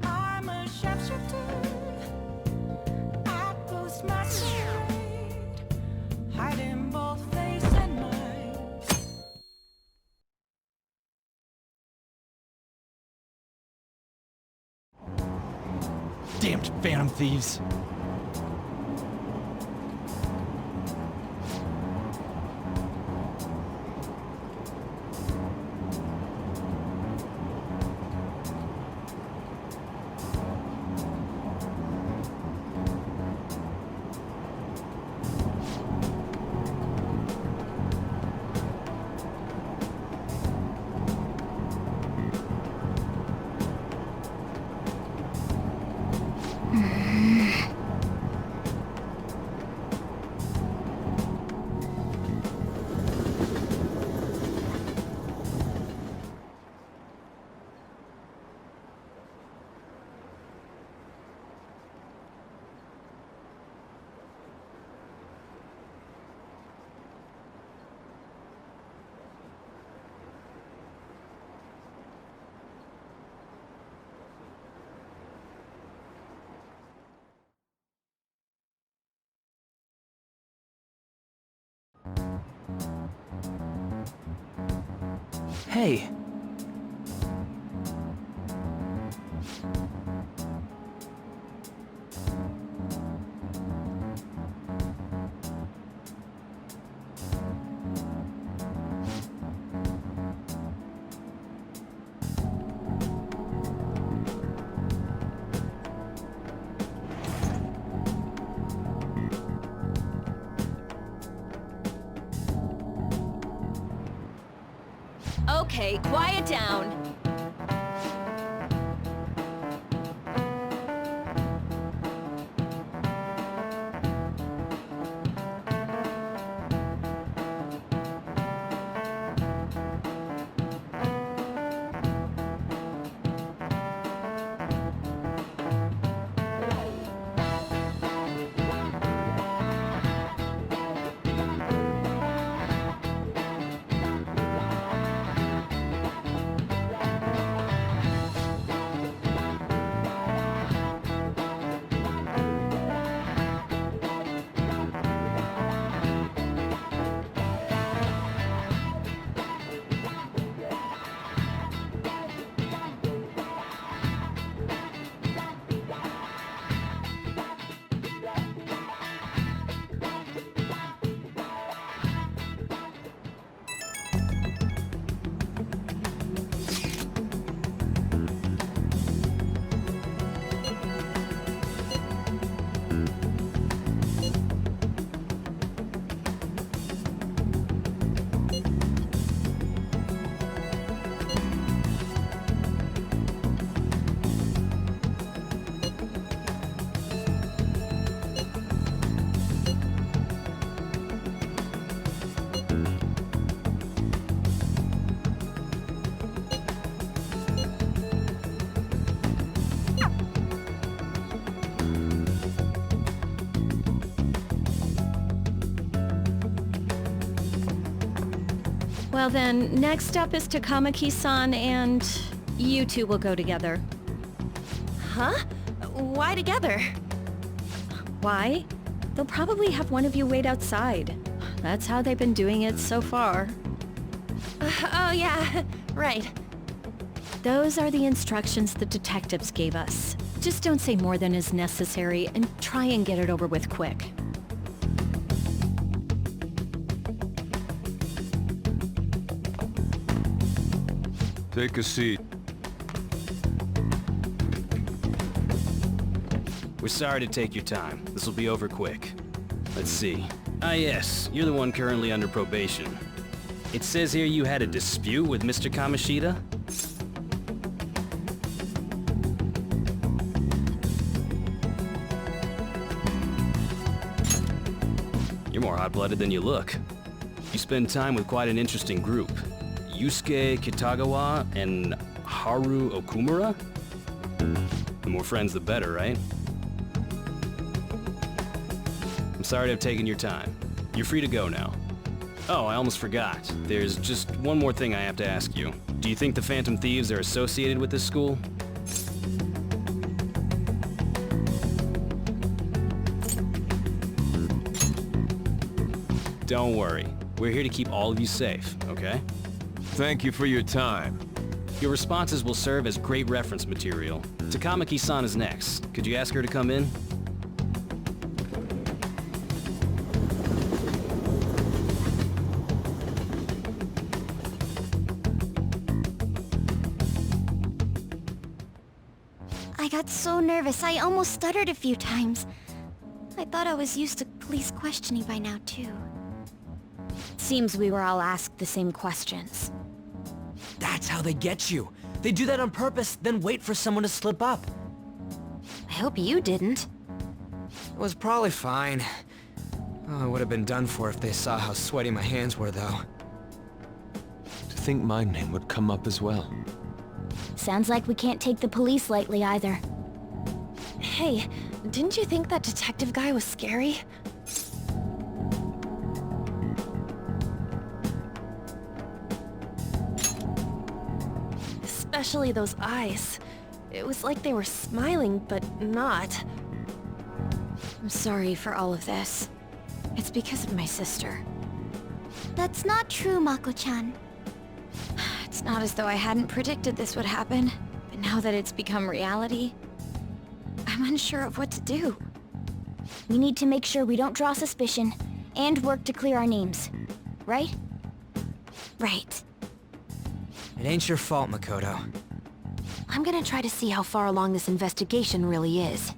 I'm a sharpshooter. I post my trade, hiding both face and mind. Damned phantom thieves. Hey. Okay, quiet down. Well then, next up is Takamaki-san, and you two will go together. Huh? Why together? Why? They'll probably have one of you wait outside. That's how they've been doing it so far. Oh yeah, right. Those are the instructions the detectives gave us. Just don't say more than is necessary, and try and get it over with quick. Take a seat. We're sorry to take your time. This will be over quick. Let's see. Ah yes, you're the one currently under probation. It says here you had a dispute with Mr. Kamoshida? You're more hot-blooded than you look. You spend time with quite an interesting group. Yusuke Kitagawa and Haru Okumura? The more friends, the better, right? I'm sorry to have taken your time. You're free to go now. Oh, I almost forgot. There's just one more thing I have to ask you. Do you think the Phantom Thieves are associated with this school? Don't worry. We're here to keep all of you safe, okay? Thank you for your time. Your responses will serve as great reference material. Takamaki-san is next. Could you ask her to come in? I got so nervous, I almost stuttered a few times. I thought I was used to police questioning by now, too. Seems we were all asked the same questions. That's how they get you. They do that on purpose, then wait for someone to slip up. I hope you didn't. It was probably fine. Oh, I would have been done for if they saw how sweaty my hands were, though. To think my name would come up as well. Sounds like we can't take the police lightly either. Hey, didn't you think that detective guy was scary? Especially those eyes. It was like they were smiling, but not. I'm sorry for all of this. It's because of my sister. That's not true, Mako-chan. It's not as though I hadn't predicted this would happen, but now that it's become reality, I'm unsure of what to do. We need to make sure we don't draw suspicion, and work to clear our names. Right? Right. It ain't your fault, Makoto. I'm gonna try to see how far along this investigation really is.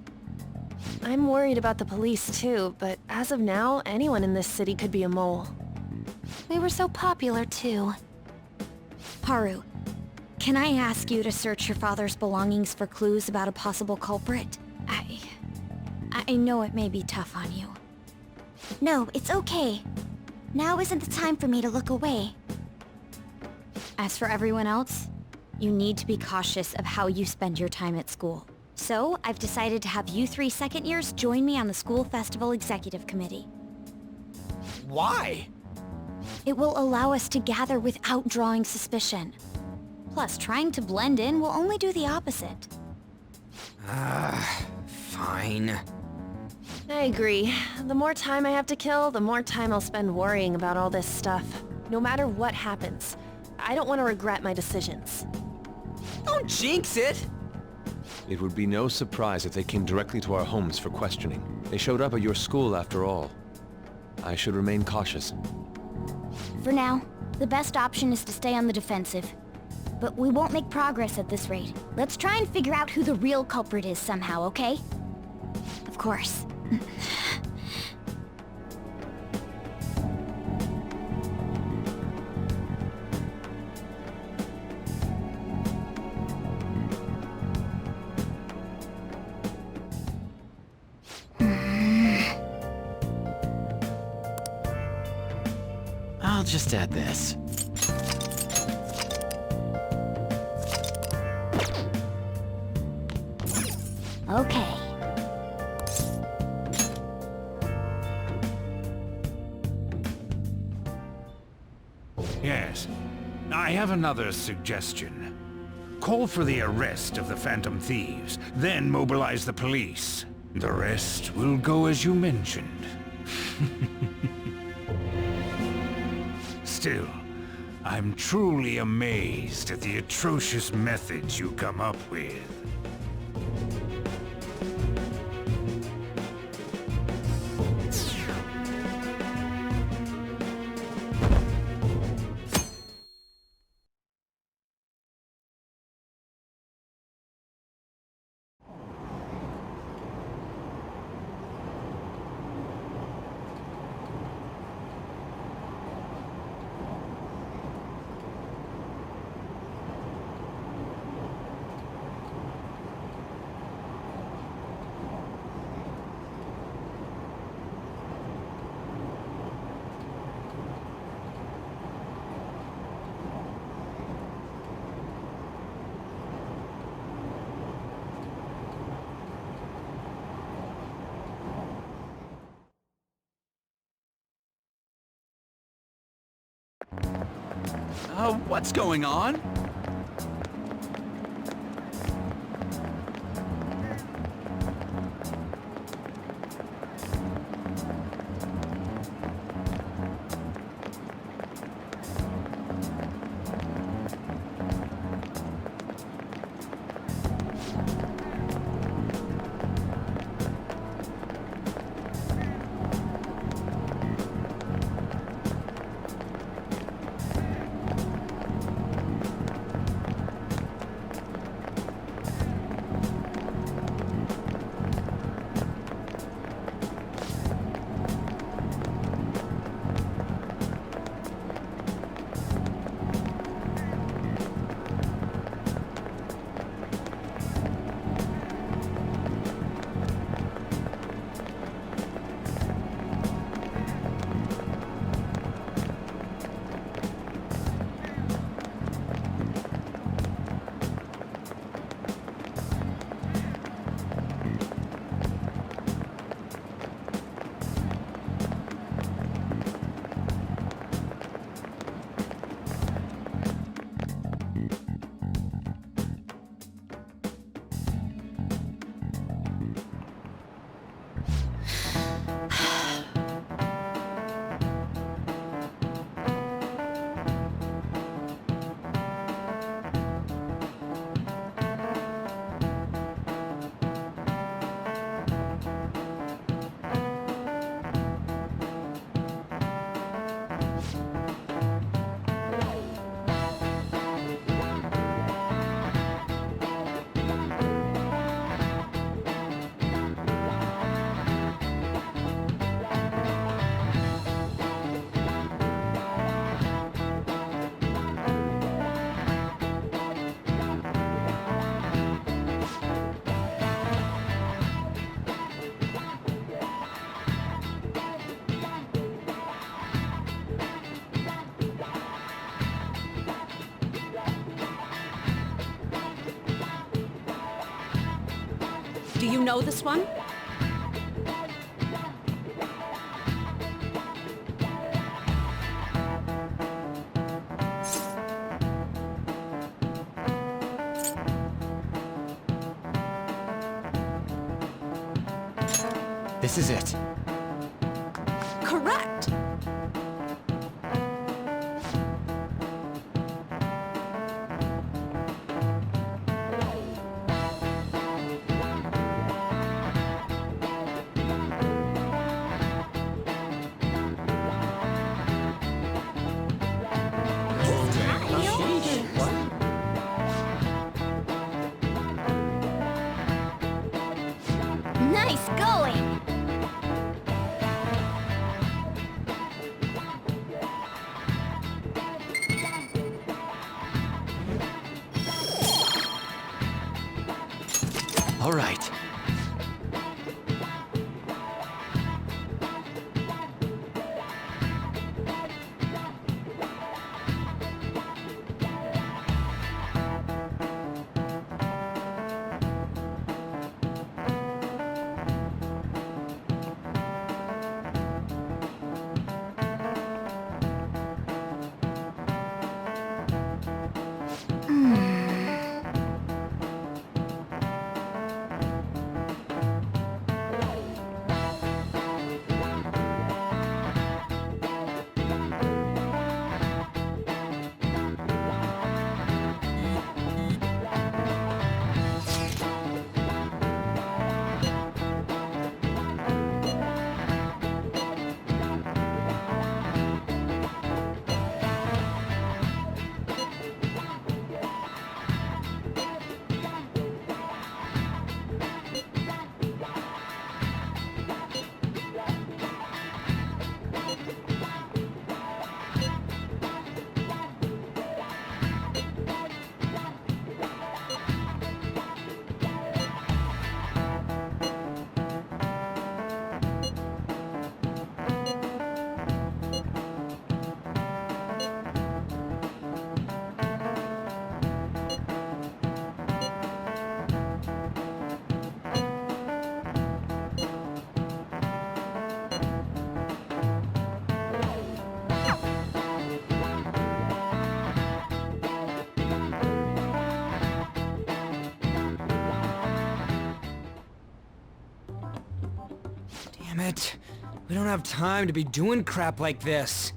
I'm worried about the police too, but as of now, anyone in this city could be a mole. We were so popular, too. Haru, can I ask you to search your father's belongings for clues about a possible culprit? I know it may be tough on you. No, it's okay. Now isn't the time for me to look away. As for everyone else, you need to be cautious of how you spend your time at school. So, I've decided to have you 3 second years join me on the school festival executive committee. Why? It will allow us to gather without drawing suspicion. Plus, trying to blend in will only do the opposite. Fine. I agree. The more time I have to kill, the more time I'll spend worrying about all this stuff. No matter what happens. I don't want to regret my decisions. Don't jinx it! It would be no surprise if they came directly to our homes for questioning. They showed up at your school after all. I should remain cautious. For now, the best option is to stay on the defensive. But we won't make progress at this rate. Let's try and figure out who the real culprit is somehow, okay? Of course. I'll just add this. Okay. Yes. I have another suggestion. Call for the arrest of the Phantom Thieves, then mobilize the police. The rest will go as you mentioned. Still, I'm truly amazed at the atrocious methods you come up with. What's going on? Do you know this one? This is it. Correct! Nice going! All right. Damn it. We don't have time to be doing crap like this.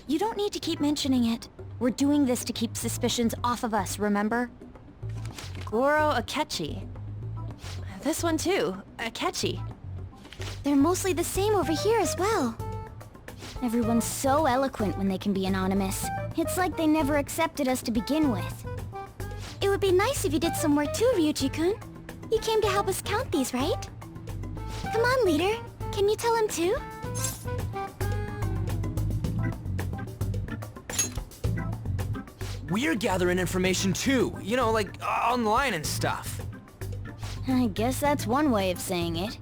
You don't need to keep mentioning it. We're doing this to keep suspicions off of us, remember? Goro Akechi. This one too, Akechi. They're mostly the same over here as well. Everyone's so eloquent when they can be anonymous. It's like they never accepted us to begin with. It would be nice if you did some work too, Ryuji-kun. You came to help us count these, right? Come on, leader. Can you tell him too? We're gathering information too, you know, like online and stuff. I guess that's one way of saying it.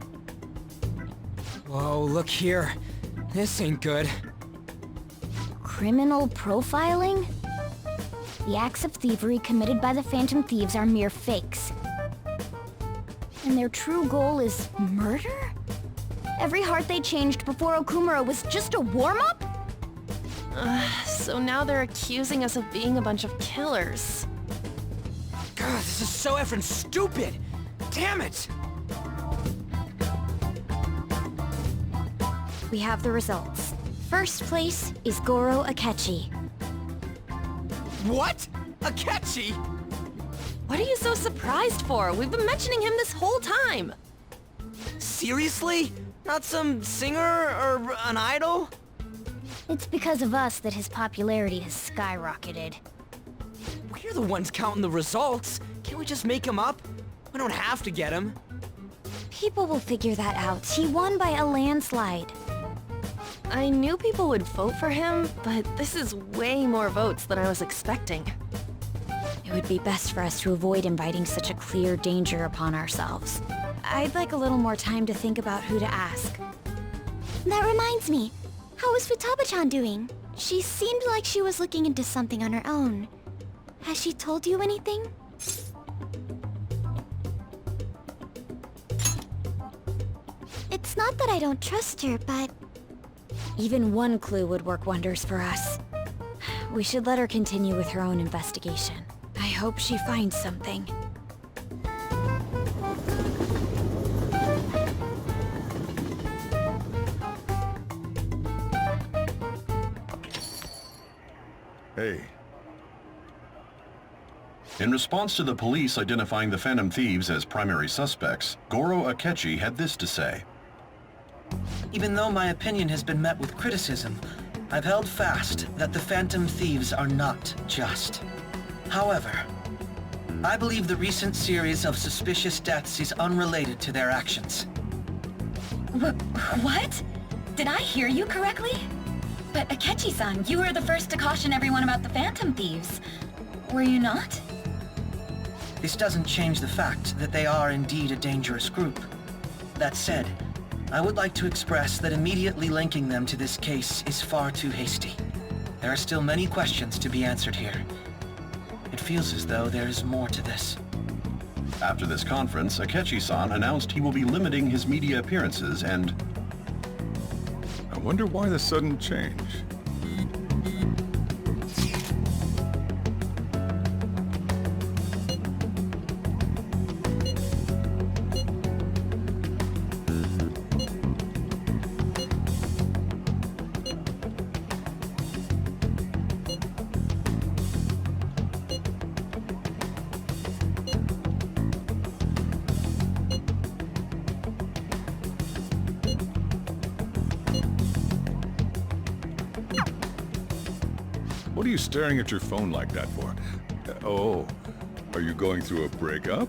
Whoa, look here. This ain't good. Criminal profiling? The acts of thievery committed by the Phantom Thieves are mere fakes. And their true goal is murder? Every heart they changed before Okumura was just a warm-up? So now they're accusing us of being a bunch of killers. God, this is so effing stupid! Damn it! We have the results. First place is Goro Akechi. What? Akechi? What are you so surprised for? We've been mentioning him this whole time! Seriously? Not some singer or an idol? It's because of us that his popularity has skyrocketed. We're the ones counting the results. Can't we just make him up? We don't have to get him. People will figure that out. He won by a landslide. I knew people would vote for him, but this is way more votes than I was expecting. It would be best for us to avoid inviting such a clear danger upon ourselves. I'd like a little more time to think about who to ask. That reminds me. How is Futaba-chan doing? She seemed like she was looking into something on her own. Has she told you anything? not that I don't trust her, but... Even one clue would work wonders for us. We should let her continue with her own investigation. I hope she finds something. Hey. In response to the police identifying the Phantom Thieves as primary suspects, Goro Akechi had this to say. Even though my opinion has been met with criticism, I've held fast that the Phantom Thieves are not just. However, I believe the recent series of suspicious deaths is unrelated to their actions. What? Did I hear you correctly? But Akechi-san, you were the first to caution everyone about the Phantom Thieves. Were you not? This doesn't change the fact that they are indeed a dangerous group. That said, I would like to express that immediately linking them to this case is far too hasty. There are still many questions to be answered here. It feels as though there is more to this. After this conference, Akechi-san announced he will be limiting his media appearances and... I wonder why the sudden change. What are you staring at your phone like that for? Oh, are you going through a breakup?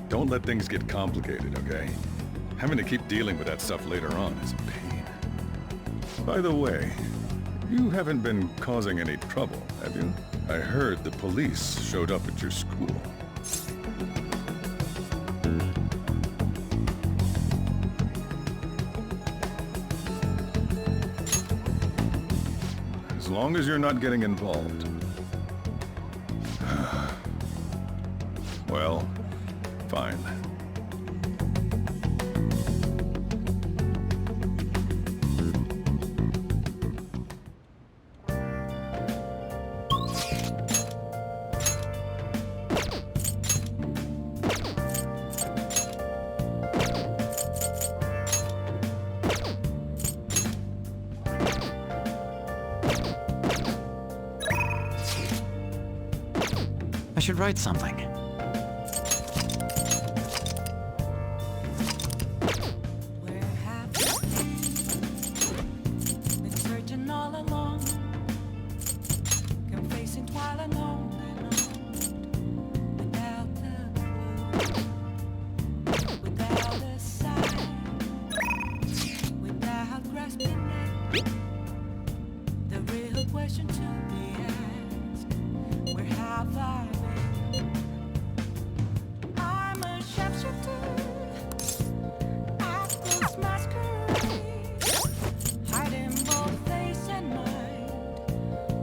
Don't let things get complicated, okay? Having to keep dealing with that stuff later on is a pain. By the way, you haven't been causing any trouble, have you? I heard the police showed up at your school. As long as you're not getting involved. Well, fine. I should write something. Where have you been searching all along? Confessing while alone without the clue, without a sign, without grasping it. The real question to be asked: where have I been? I'm a sharpshooter. Atlus masquerade, hiding both face and mind,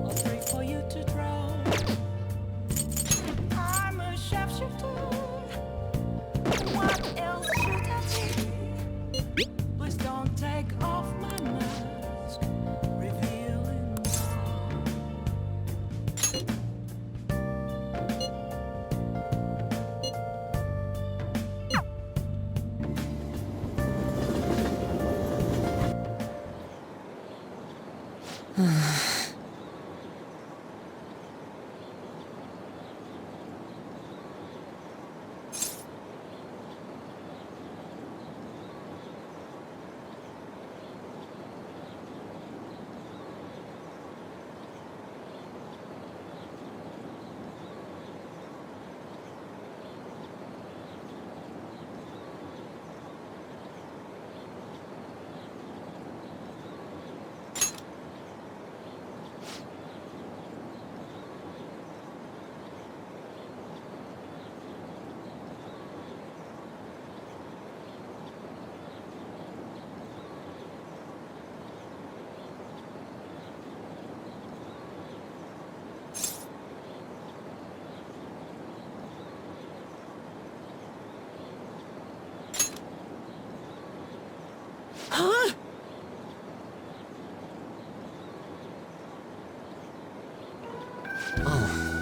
all three for you to draw. I'm a sharpshooter. What else should I be? Please don't take off my mask, revealing all. Huh? Oh.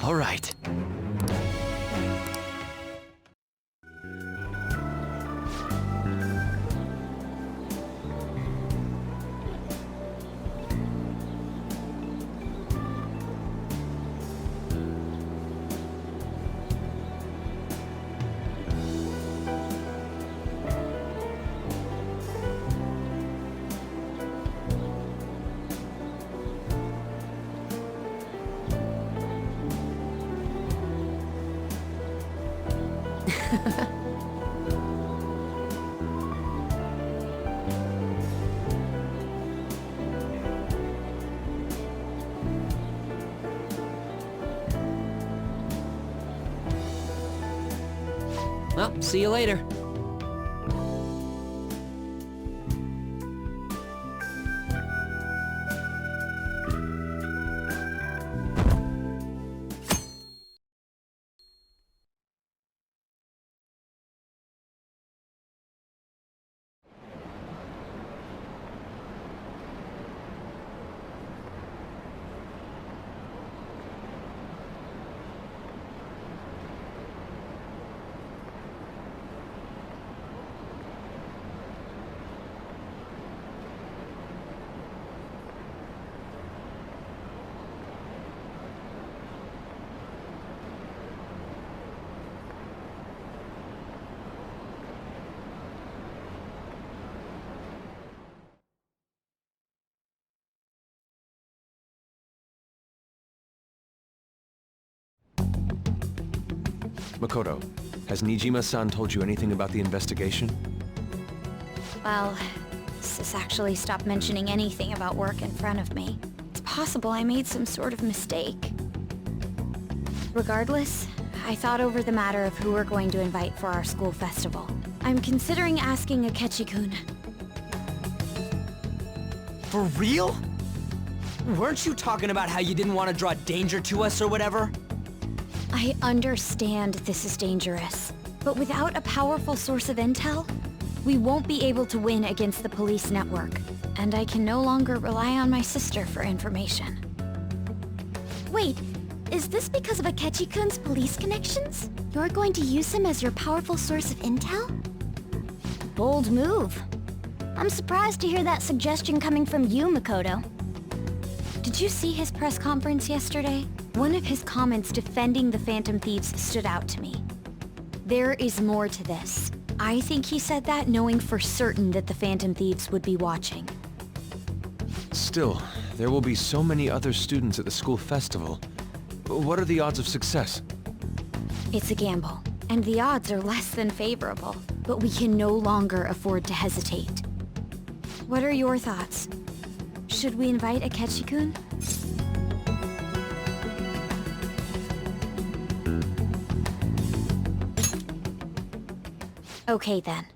All right. Well, see you later. Makoto, has Nijima-san told you anything about the investigation? Well, Sis actually stopped mentioning anything about work in front of me. It's possible I made some sort of mistake. Regardless, I thought over the matter of who we're going to invite for our school festival. I'm considering asking Akechi-kun. For real? Weren't you talking about how you didn't want to draw danger to us or whatever? I understand this is dangerous, but without a powerful source of intel, we won't be able to win against the police network, and I can no longer rely on my sister for information. Wait, is this because of Akechi-kun's police connections? You're going to use him as your powerful source of intel? Bold move. I'm surprised to hear that suggestion coming from you, Makoto. Did you see his press conference yesterday? One of his comments defending the Phantom Thieves stood out to me. There is more to this. I think he said that knowing for certain that the Phantom Thieves would be watching. Still, there will be so many other students at the school festival. What are the odds of success? It's a gamble, and the odds are less than favorable, but we can no longer afford to hesitate. What are your thoughts? Should we invite Akechi-kun? Okay then.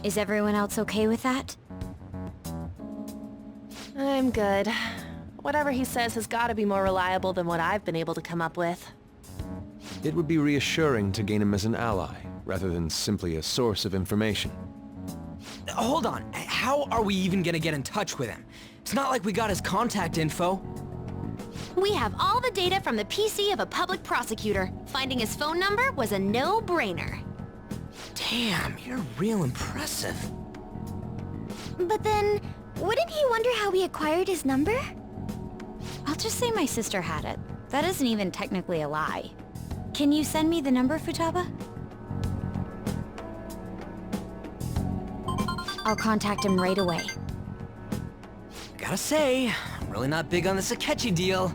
Is everyone else okay with that? I'm good. Whatever he says has got to be more reliable than what I've been able to come up with. It would be reassuring to gain him as an ally, rather than simply a source of information. Hold on, how are we even gonna get in touch with him? It's not like we got his contact info. We have all the data from the PC of a public prosecutor. Finding his phone number was a no-brainer. Damn, you're real impressive. But then, wouldn't he wonder how we acquired his number? I'll just say my sister had it. That isn't even technically a lie. Can you send me the number, Futaba? I'll contact him right away. Gotta say, I'm really not big on this Akechi deal.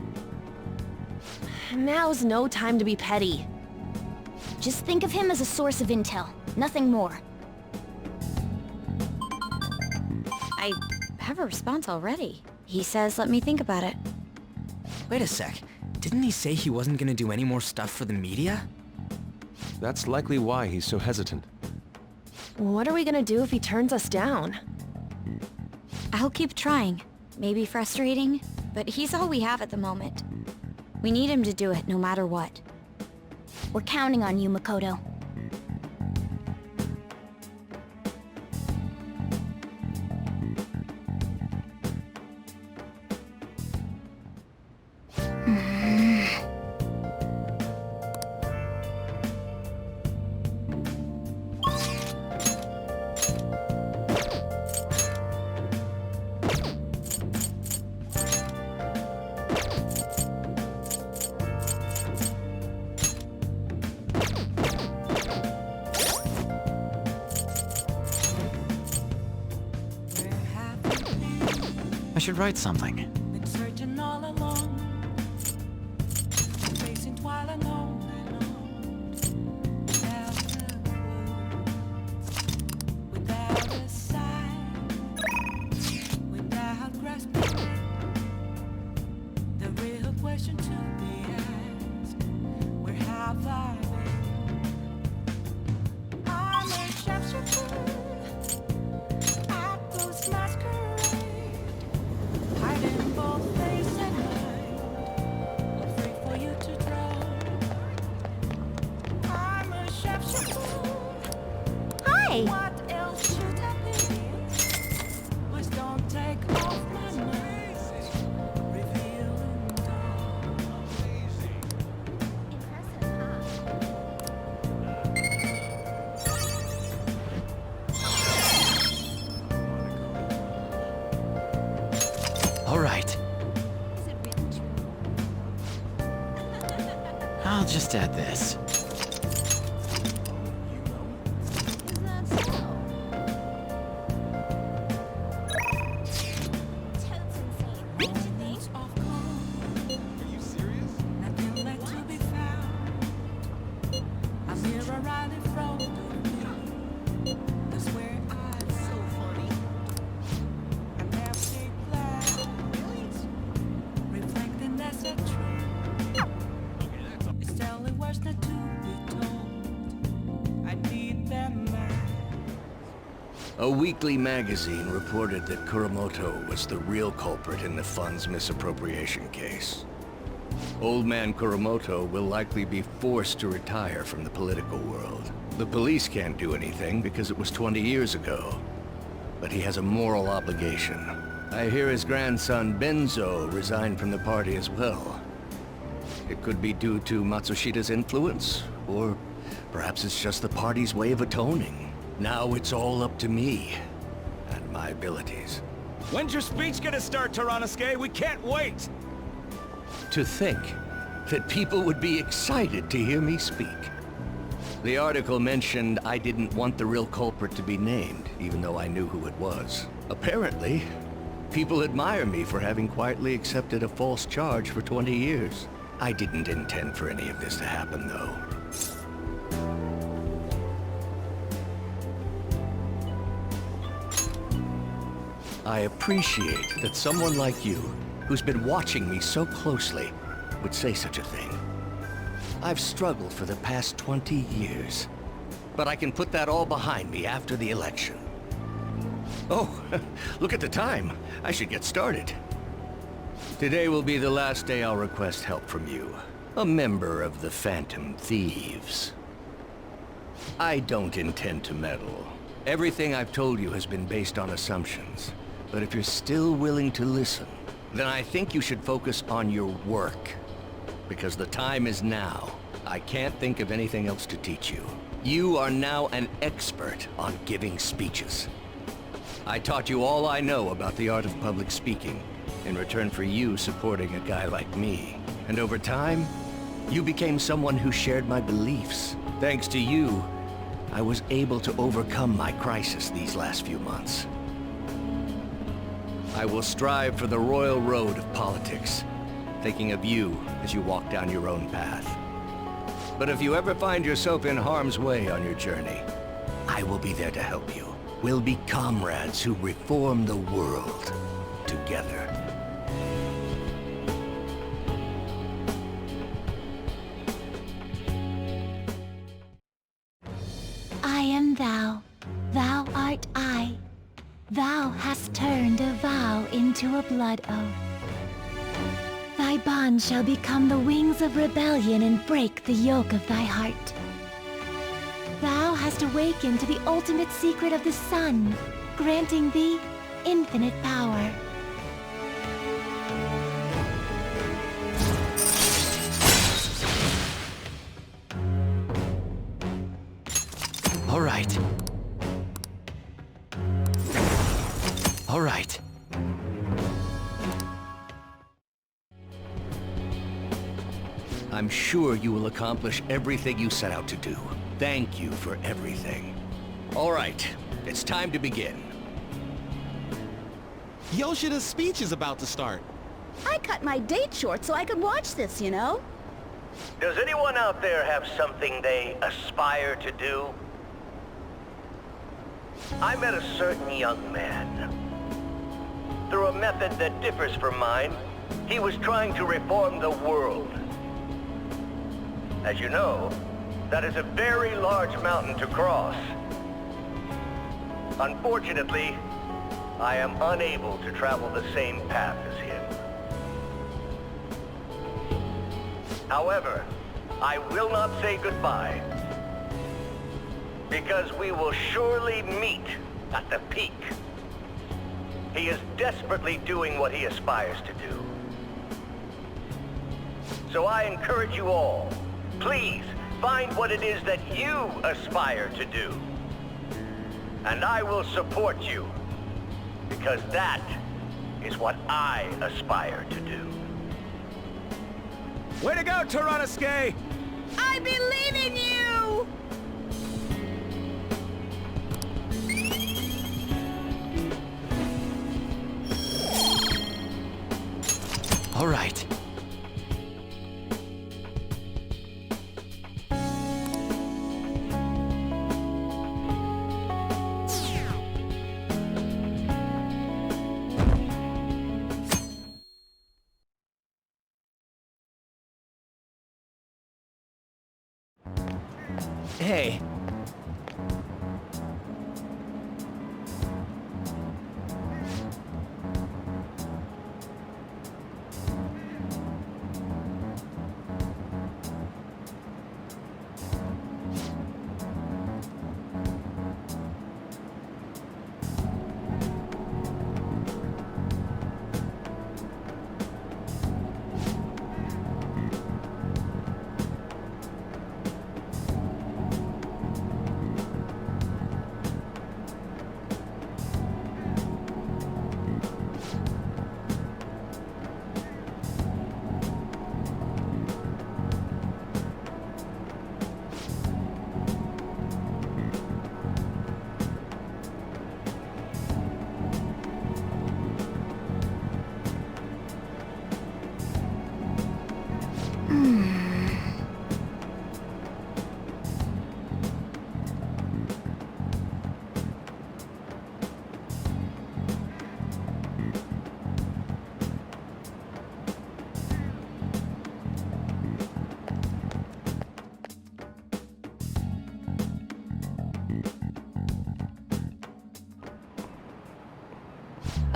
Now's no time to be petty. Just think of him as a source of intel, nothing more. I have a response already. He says let me think about it. Wait a sec, didn't he say he wasn't gonna do any more stuff for the media? That's likely why he's so hesitant. What are we gonna do if he turns us down? I'll keep trying. Maybe frustrating, but he's all we have at the moment. We need him to do it no matter what. We're counting on you, Makoto. I should write something. Been searching all along, facing twilight alone and on, without a clue, without a sign, without grasping it. The real question to be asked: where have I been? I'm a shapeshifter. Hiding both face and mind, afraid for you to drown. I'm a shapeshifter. Hi! What else should I be? Please don't take off my mask, revealing dawn. All right. I'll just add this. Moments of calm. Nothing left to be found. A weekly magazine reported that Kuramoto was the real culprit in the fund's misappropriation case. Old man Kuramoto will likely be forced to retire from the political world. The police can't do anything because it was 20 years ago. But he has a moral obligation. I hear his grandson Benzo resigned from the party as well. It could be due to Matsushida's influence, or perhaps it's just the party's way of atoning. Now it's all up to me and my abilities. When's your speech gonna start, Tyranosuke? We can't wait! To think that people would be excited to hear me speak. The article mentioned I didn't want the real culprit to be named, even though I knew who it was. Apparently, people admire me for having quietly accepted a false charge for 20 years. I didn't intend for any of this to happen, though. I appreciate that someone like you, who's been watching me so closely, would say such a thing. I've struggled for the past 20 years, but I can put that all behind me after the election. Oh, look at the time. I should get started. Today will be the last day I'll request help from you, a member of the Phantom Thieves. I don't intend to meddle. Everything I've told you has been based on assumptions, but if you're still willing to listen, then I think you should focus on your work. Because the time is now. I can't think of anything else to teach you. You are now an expert on giving speeches. I taught you all I know about the art of public speaking, in return for you supporting a guy like me. And over time, you became someone who shared my beliefs. Thanks to you, I was able to overcome my crisis these last few months. I will strive for the royal road of politics, thinking of you as you walk down your own path. But if you ever find yourself in harm's way on your journey, I will be there to help you. We'll be comrades who reform the world together. I am thou, thou art I. Thou hast turned a vow into a blood oath. Thy bond shall become the wings of rebellion and break the yoke of thy heart. Thou hast awakened to the ultimate secret of the sun, granting thee infinite power. All right. All right. I'm sure you will accomplish everything you set out to do. Thank you for everything. All right, it's time to begin. Yoshida's speech is about to start. I cut my date short so I could watch this, you know? Does anyone out there have something they aspire to do? I met a certain young man. Through a method that differs from mine, he was trying to reform the world. As you know, that is a very large mountain to cross. Unfortunately, I am unable to travel the same path as him. However, I will not say goodbye, because we will surely meet at the peak. He is desperately doing what he aspires to do. So I encourage you all, please find what it is that you aspire to do. And I will support you, because that is what I aspire to do. Way to go, Tyranosuke! I believe in you! All right. Hey.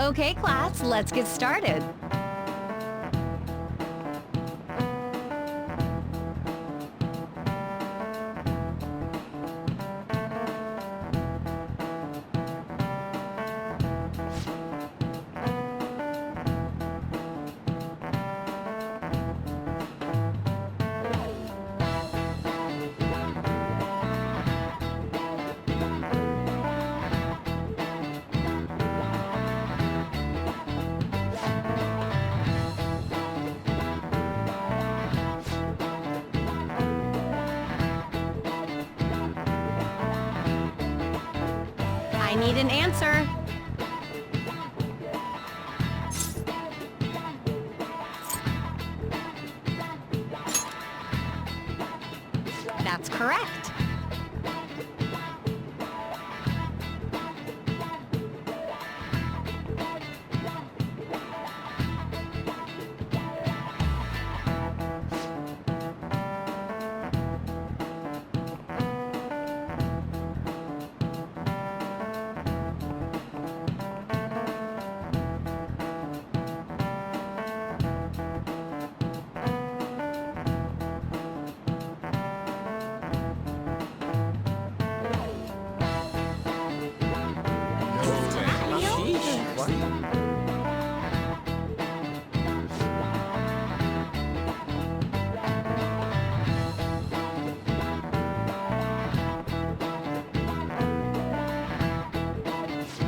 Okay, class, let's get started. I need an answer. That's correct.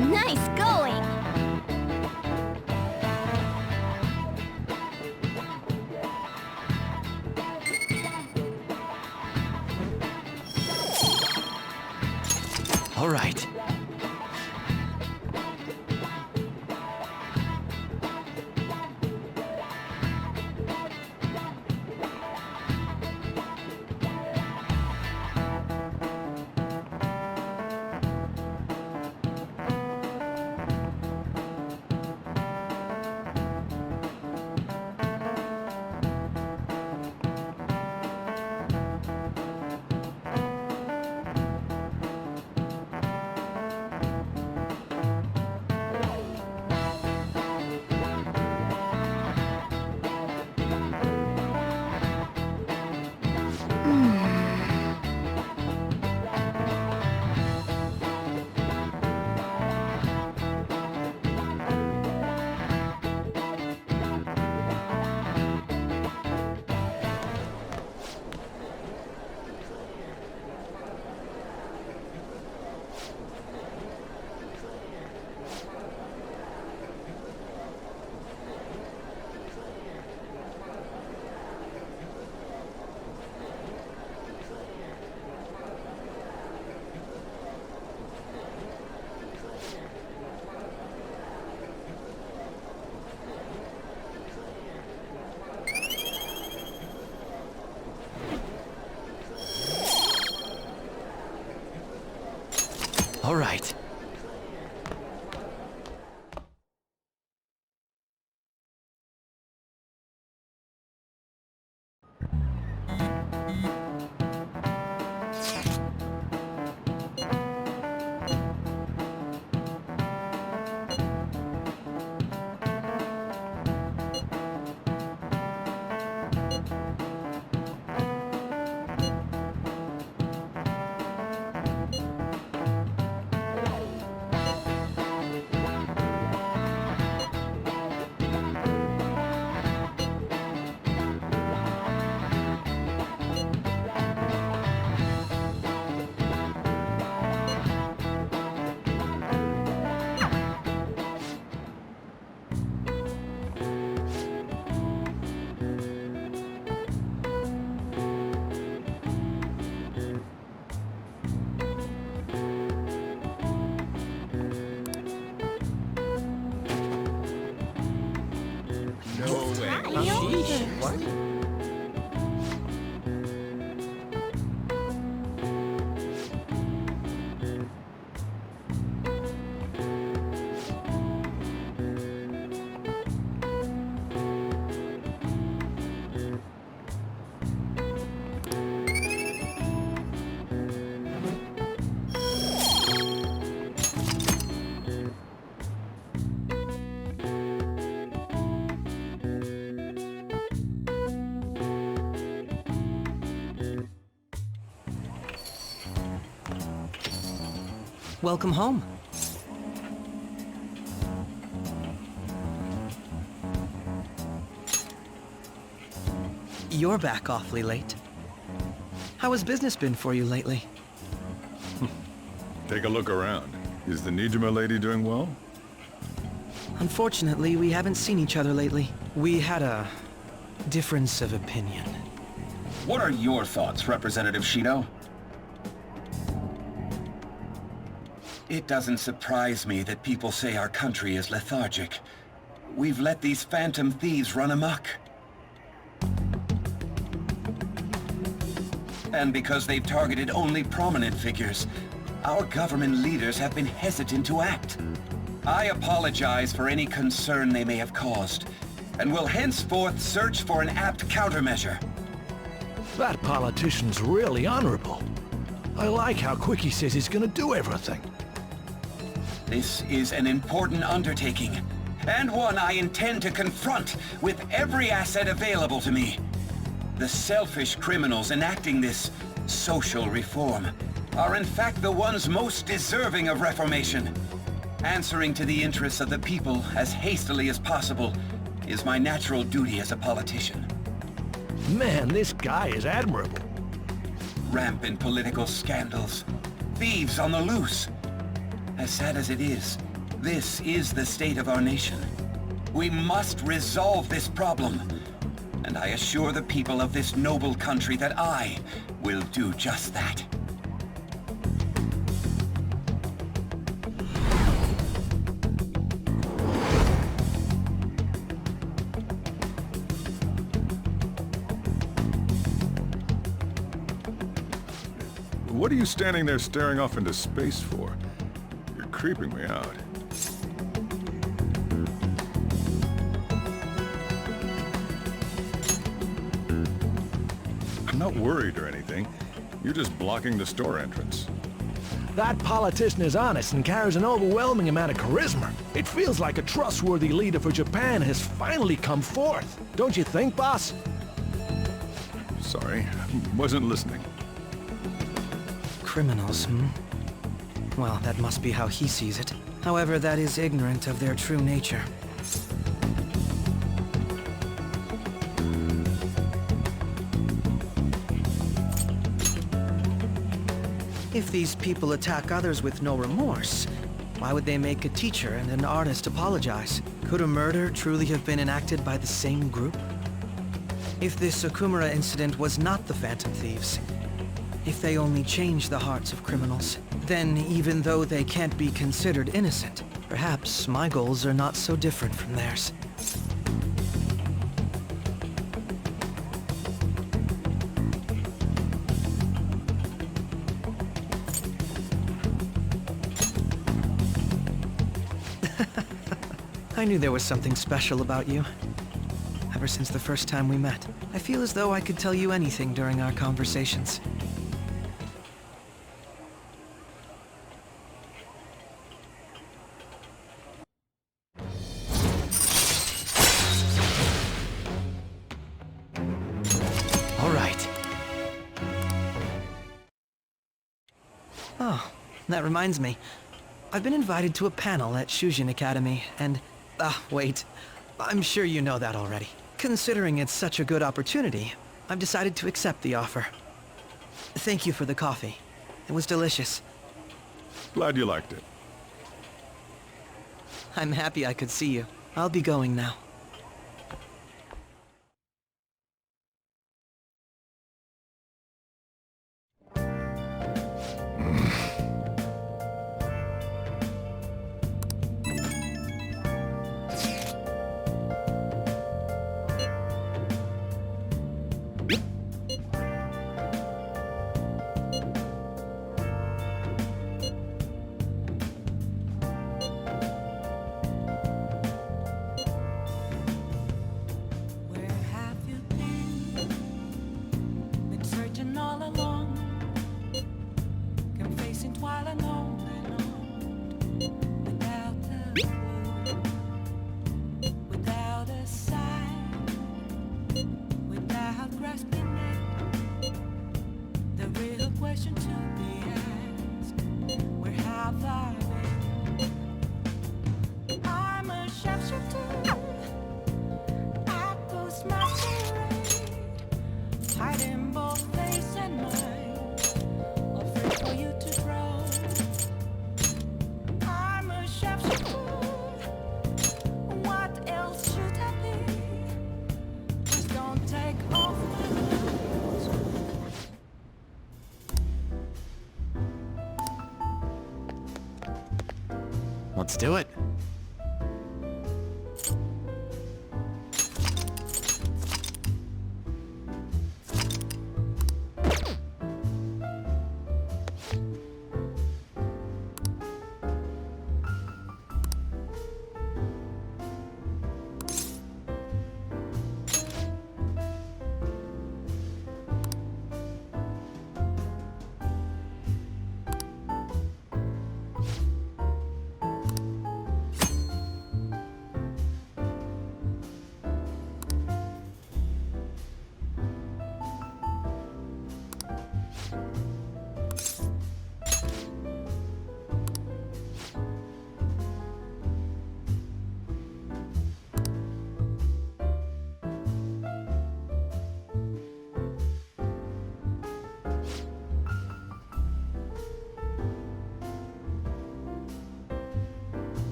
Nice going! All right. All right. Welcome home. You're back awfully late. How has business been for you lately? Take a look around. Is the Nijima lady doing well? Unfortunately, we haven't seen each other lately. We had a difference of opinion. What are your thoughts, Representative Shido? It doesn't surprise me that people say our country is lethargic. We've let these phantom thieves run amok. And because they've targeted only prominent figures, our government leaders have been hesitant to act. I apologize for any concern they may have caused, and will henceforth search for an apt countermeasure. That politician's really honorable. I like how quick he says he's gonna do everything. This is an important undertaking, and one I intend to confront with every asset available to me. The selfish criminals enacting this social reform are in fact the ones most deserving of reformation. Answering to the interests of the people as hastily as possible is my natural duty as a politician. Man, this guy is admirable. Rampant political scandals, thieves on the loose. As sad as it is, this is the state of our nation. We must resolve this problem, and I assure the people of this noble country that I will do just that. What are you standing there staring off into space for? You're creeping me out. I'm not worried or anything. You're just blocking the store entrance. That politician is honest and carries an overwhelming amount of charisma. It feels like a trustworthy leader for Japan has finally come forth. Don't you think, boss? Sorry, wasn't listening. Criminals, hmm? Well, that must be how he sees it. However, that is ignorant of their true nature. If these people attack others with no remorse, why would they make a teacher and an artist apologize? Could a murder truly have been enacted by the same group? If this Okumura incident was not the Phantom Thieves, if they only change the hearts of criminals, then even though they can't be considered innocent, perhaps my goals are not so different from theirs. I knew there was something special about you. Ever since the first time we met, I feel as though I could tell you anything during our conversations. All right. Oh, that reminds me. I've been invited to a panel at Shujin Academy, and... wait. I'm sure you know that already. Considering it's such a good opportunity, I've decided to accept the offer. Thank you for the coffee. It was delicious. Glad you liked it. I'm happy I could see you. I'll be going now. hiding both face and mind, afraid for you to grow. I'm a chef's fool. What else should I be? Just don't take off my clothes. Let's do it.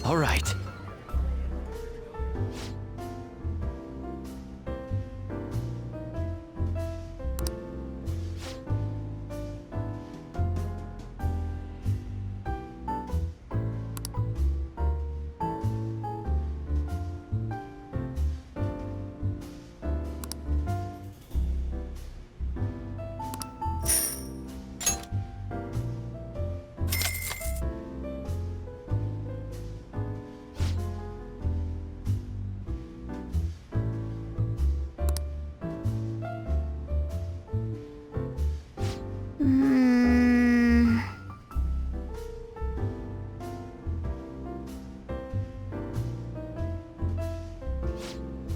All right.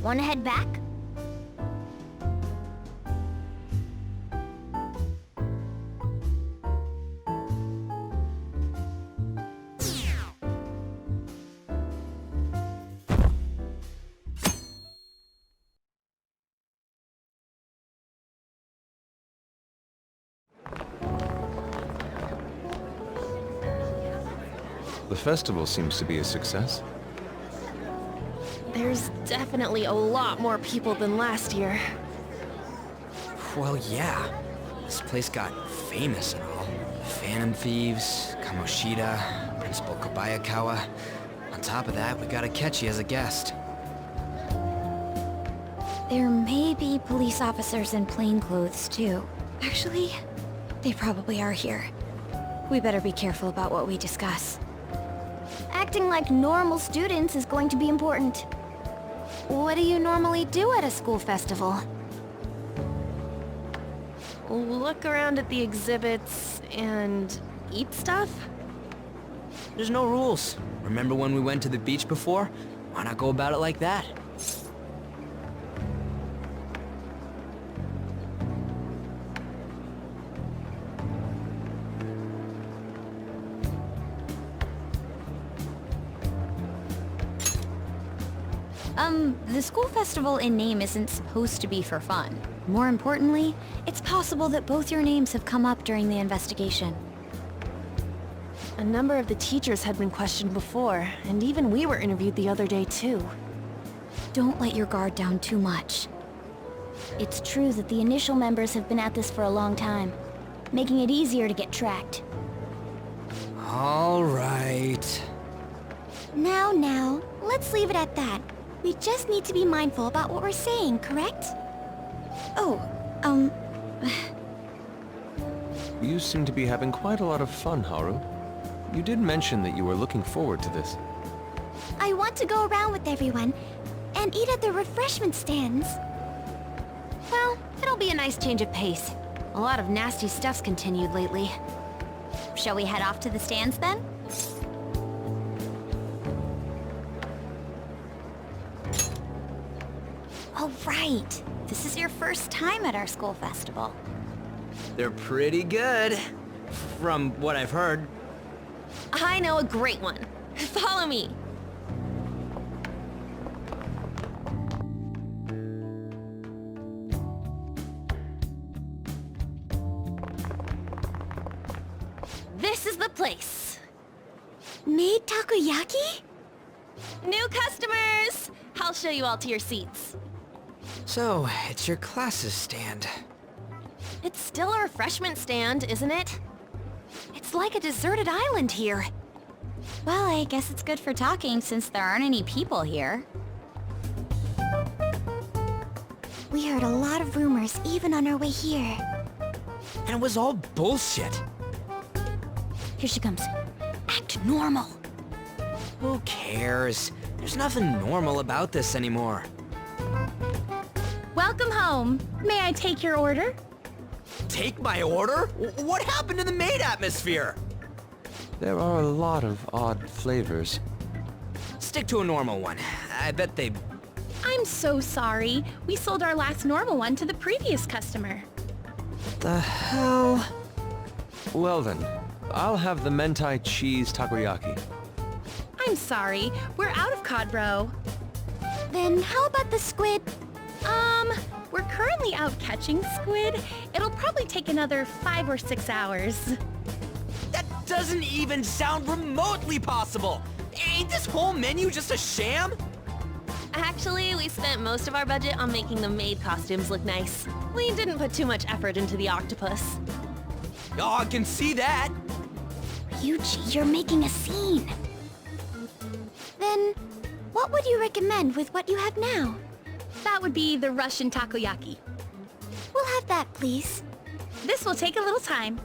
Wanna head back? The festival seems to be a success. There's definitely a lot more people than last year. Well, yeah. This place got famous and all. Phantom Thieves, Kamoshida, Principal Kobayakawa. On top of that, we got Akechi as a guest. There may be police officers in plainclothes, too. Actually, they probably are here. We better be careful about what we discuss. Acting like normal students is going to be important. What do you normally do at a school festival? Look around at the exhibits and eat stuff? There's no rules. Remember when we went to the beach before? Why not go about it like that? The school festival in name isn't supposed to be for fun. More importantly, it's possible that both your names have come up during the investigation. A number of the teachers had been questioned before, and even we were interviewed the other day too. Don't let your guard down too much. It's true that the initial members have been at this for a long time, making it easier to get tracked. All right. Now, let's leave it at that. We just need to be mindful about what we're saying, correct? Oh, You seem to be having quite a lot of fun, Haru. You did mention that you were looking forward to this. I want to go around with everyone and eat at the refreshment stands. Well, it'll be a nice change of pace. A lot of nasty stuff's continued lately. Shall we head off to the stands then? Oh, right. This is your first time at our school festival. They're pretty good, from what I've heard. I know a great one. Follow me. This is the place. Made takoyaki? New customers! I'll show you all to your seats. So, it's your class's stand. It's still a refreshment stand, isn't it? It's like a deserted island here. Well, I guess it's good for talking since there aren't any people here. We heard a lot of rumors even on our way here. And it was all bullshit. Here she comes. Act normal. Who cares? There's nothing normal about this anymore. Welcome home. May I take your order? Take my order? What happened to the maid atmosphere? There are a lot of odd flavors. Stick to a normal one. I bet they... I'm so sorry. We sold our last normal one to the previous customer. What the hell? Well then, I'll have the mentai cheese takoyaki. I'm sorry. We're out of cod roe. Then how about the squid? We're currently out catching squid. It'll probably probably take another 5 or 6 hours. That doesn't even sound remotely possible! Ain't this whole menu just a sham? Actually, we spent most of our budget on making the maid costumes look nice. We didn't put too much effort into the octopus. Oh, I can see that! Ryuji, you're making a scene. Then, what would you recommend with what you have now? That would be the Russian takoyaki. We'll have that, please. This will take a little time.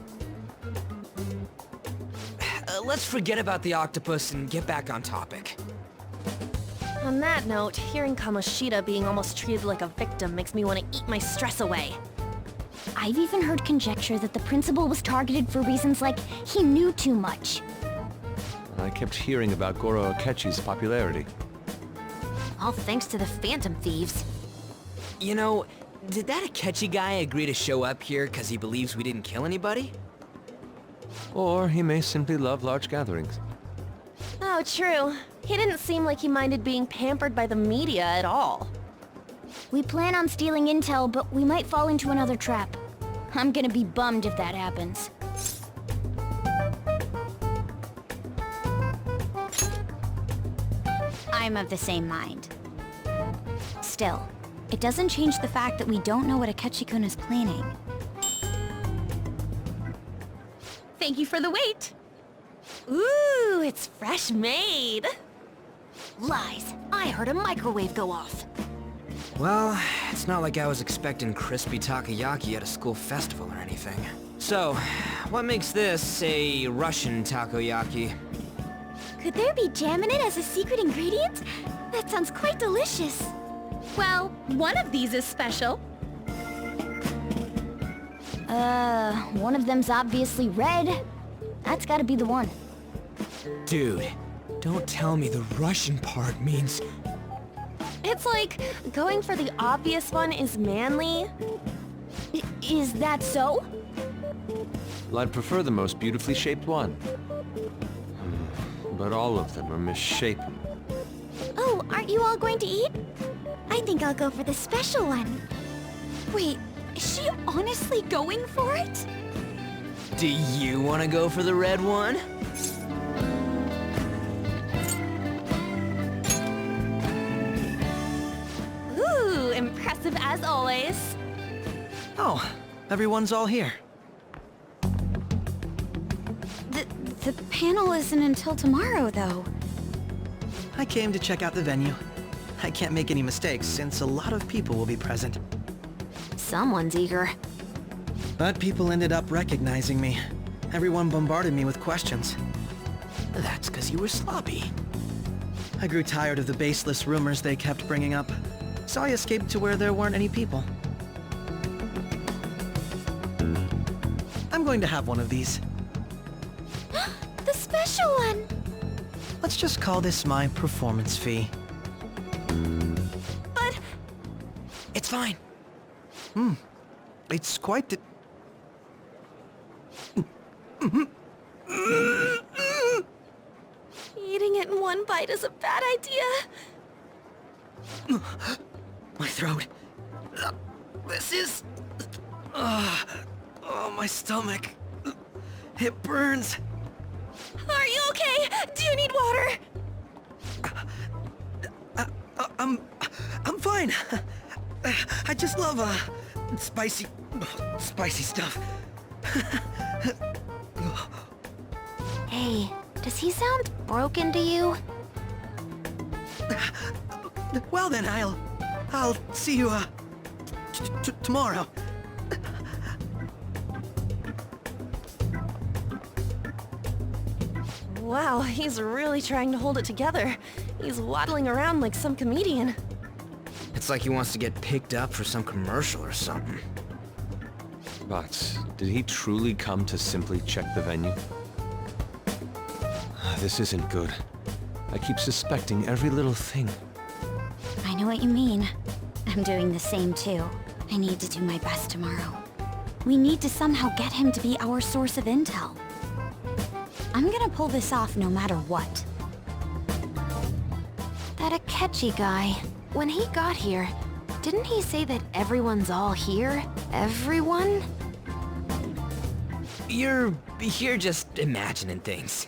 Let's forget about the octopus and get back on topic. On that note, hearing Kamoshida being almost treated like a victim makes me want to eat my stress away. I've even heard conjecture that the principal was targeted for reasons like he knew too much. I kept hearing about Goro Akechi's popularity. All thanks to the Phantom Thieves. You know, did that Akechi guy agree to show up here because he believes we didn't kill anybody? Or he may simply love large gatherings. Oh, true. He didn't seem like he minded being pampered by the media at all. We plan on stealing intel, but we might fall into another trap. I'm gonna be bummed if that happens. I'm of the same mind. Still, it doesn't change the fact that we don't know what Akechi-kun is planning. Thank you for the wait. Ooh, it's fresh made. Lies. I heard a microwave go off. Well, it's not like I was expecting crispy takoyaki at a school festival or anything. So, what makes this a Russian takoyaki? Could there be jam in it as a secret ingredient? That sounds quite delicious. Well, one of these is special. One of them's obviously red. That's gotta be the one. Dude, don't tell me the Russian part means... It's like, going for the obvious one is manly. Is that so? Well, I'd prefer the most beautifully shaped one. But all of them are misshapen. Oh, aren't you all going to eat? I think I'll go for the special one. Wait, is she honestly going for it? Do you want to go for the red one? Ooh, impressive as always. Oh, everyone's all here. The panel isn't until tomorrow, though. I came to check out the venue. I can't make any mistakes since a lot of people will be present. Someone's eager. But people ended up recognizing me. Everyone bombarded me with questions. That's because you were sloppy. I grew tired of the baseless rumors they kept bringing up, so I escaped to where there weren't any people. I'm going to have one of these. The special one! Let's just call this my performance fee. But... It's fine. It's quite the... Eating it in one bite is a bad idea. My throat. This is... oh, my stomach. It burns. Are you okay? Do you need water? I'm fine. I just love, spicy stuff. Hey, does he sound broken to you? Well then, I'll see you, tomorrow. Wow, he's really trying to hold it together. He's waddling around like some comedian. It's like he wants to get picked up for some commercial or something. But did he truly come to simply check the venue? This isn't good. I keep suspecting every little thing. I know what you mean. I'm doing the same too. I need to do my best tomorrow. We need to somehow get him to be our source of intel. I'm gonna pull this off no matter what. That Akechi guy, when he got here, didn't he say that everyone's all here? Everyone? you're here just imagining things.